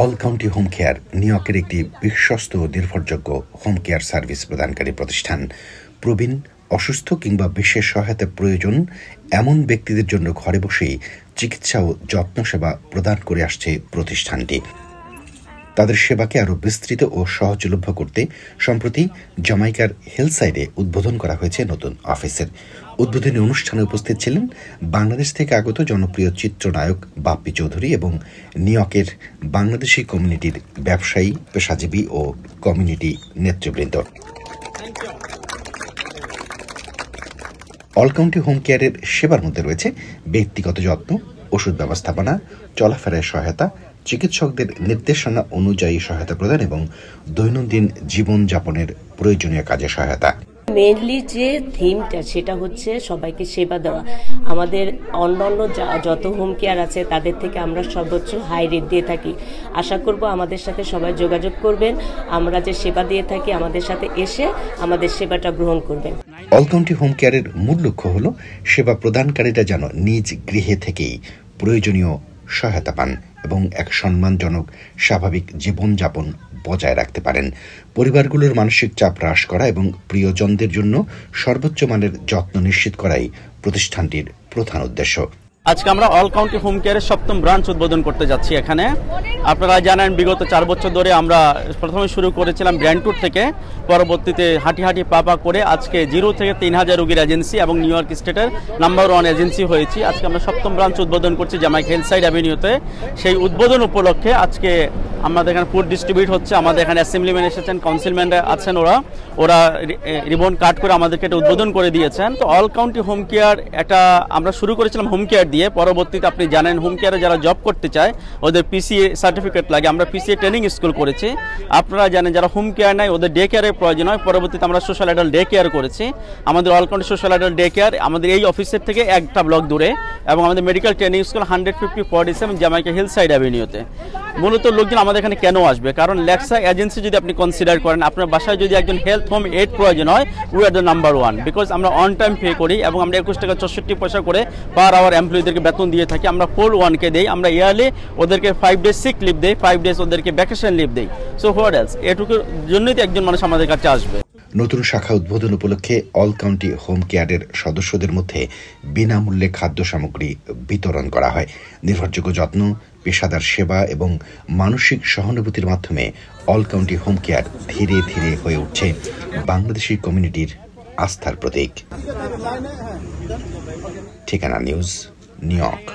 All county home care new ইয়র্কের একটি বিশ্বস্ত ও নির্ভরযোগ্য হোম কেয়ার সার্ভিস প্রদানকারী প্রতিষ্ঠান। প্রবীণ, অসুস্থ কিংবা বিশেষ সহায়তা প্রয়োজন এমন ব্যক্তিদের জন্য ঘরে বসেই চিকিৎসা ও যত্ন সেবা প্রদান করে আসছে প্রতিষ্ঠানটি। তাদের সেবাকে আরও বিস্তৃত ও সহজলভ্য করতে সম্প্রতি জামাইকার হিলসাইডে উদ্বোধন করা হয়েছে নতুন অফিসের। উদ্বোধনী অনুষ্ঠানে উপস্থিত ছিলেন বাংলাদেশ থেকে আগত জনপ্রিয় চিত্রনায়ক বাপ্পি চৌধুরী এবং নিউ ইয়র্কের বাংলাদেশি কমিউনিটির ব্যবসায়ী, পেশাজীবী ও কমিউনিটি নেতৃবৃন্দ। অল কাউন্টি হোম কেয়ারের সেবার মধ্যে রয়েছে ব্যক্তিগত যত্ন, ওষুধ ব্যবস্থাপনা, চলাফেরায় সহায়তা, চিকিৎসকদের নির্দেশনা অনুযায়ী সহায়তা প্রদান এবং দৈনন্দিন জীবনযাপনের প্রয়োজনীয় কাজে সহায়তা। মেইনলি যে থিমটা সেটা হচ্ছে সবাইকে সেবা দেওয়া। আমাদের অন্যান্য যত হোম কেয়ার আছে তাদের থেকে আমরা সর্বোচ্চ হাই রেট দিয়ে থাকি। আশা করব আমাদের সাথে সবাই যোগাযোগ করবেন, আমরা যে সেবা দিয়ে থাকি আমাদের সাথে এসে আমাদের সেবাটা গ্রহণ করবেন। অল কাউন্টি হোম কেয়ারের মূল লক্ষ্য হল সেবা প্রদানকারীরা যেন নিজ গৃহে থেকেই প্রয়োজনীয় সহায়তা পান এবং এক সম্মানজনক স্বাভাবিক জীবনযাপন বজায় রাখতে পারেন। পরিবারগুলোর মানসিক চাপ হ্রাস করা এবং প্রিয়জনদের জন্য সর্বোচ্চ মানের যত্ন নিশ্চিত করাই প্রতিষ্ঠানটির প্রধান উদ্দেশ্য। আজকে আমরা অল কাউন্টি হোম কেয়ারের 7ম ব্রাঞ্চ উদ্বোধন করতে যাচ্ছি। এখানে আপনারা জানেন বিগত 4 বছর ধরে আমরা প্রথমে শুরু করেছিলাম ব্র্যান্ডটুর থেকে, পরবর্তীতে হাঁটি পা করে আজকে 0 থেকে 3000 রোগীর এজেন্সি এবং নিউ ইয়র্ক স্টেটের নাম্বার 1 এজেন্সি হয়েছি। আজকে আমরা 7ম ব্রাঞ্চ উদ্বোধন করছি জামাইকা হিলসাইড অ্যাভিনিউতে। সেই উদ্বোধন উপলক্ষে আজকে আমাদের এখানে ফুড ডিস্ট্রিবিউট হচ্ছে। আমাদের এখানে অ্যাসেম্বলিম্যান এসেছেন, কাউন্সিলম্যান আছেন, ওরা রিবন কাট করে আমাদেরকে এটা উদ্বোধন করে দিয়েছেন। তো অল কাউন্টি হোম কেয়ার এটা আমরা শুরু করেছিলাম হোম কেয়ার দিয়ে। পরবর্তীতে আপনি জানেন হোম কেয়ারে যারা জব করতে চায় ওদের পিসিএ সার্টিফিকেট লাগে, আমরা পিসিএ ট্রেনিং স্কুল করেছি। আপনারা জানেন যারা হোম কেয়ার নেয় ওদের ডে কেয়ারের প্রয়োজন হয়। পরবর্তীতে আমরা সোশ্যাল অ্যাডাল্ট ডে কেয়ার করেছি। আমাদের all county social adult day care আমাদের এই অফিসের থেকে একটা ব্লক দূরে, এবং আমাদের medical training school 150-47 Jamaica Hillside অ্যাভিনিউতে। মূলত লোকজন আমাদের এখানে কেন আসবে? কারণ লেক্সা এজেন্সি যদি আপনি কনসিডার করেন, আপনার বাসায় যদি একজন হেলথ হোম এড প্রয়োজন হয়, we are the number 1 because আমরা অন টাইম পে করি এবং আমরা 21 টাকা 64 পয়সা করে পার আওয়ার এমপ্লয়ীদেরকে বেতন দিয়ে থাকি। আমরা 4-1 দেই, আমরা ইয়ারলি ওদেরকে 5 ডেজ সিক লিভ দেই, 5 ডেজ ওদেরকে ভ্যাকেশন লিভ দেই। সো হোয়াট এলস, এটুকুর জন্যই তো একজন মানুষ আমাদের কাছে আসবে। নতুন শাখা উদ্বোধন উপলক্ষে অল কাউন্টি হোম কেয়ারের সদস্যদের মধ্যে বিনামূল্যে খাদ্য সামগ্রী বিতরণ করা হয়। নির্ভরযোগ্য যত্ন, পেশাদার সেবা এবং মানসিক সহানুভূতির মাধ্যমে অল কাউন্টি হোম কেয়ার ধীরে ধীরে হয়ে উঠছে বাংলাদেশি কমিউনিটির আস্থার প্রতীক। ঠিকানা নিউজ, নিউ ইয়র্ক।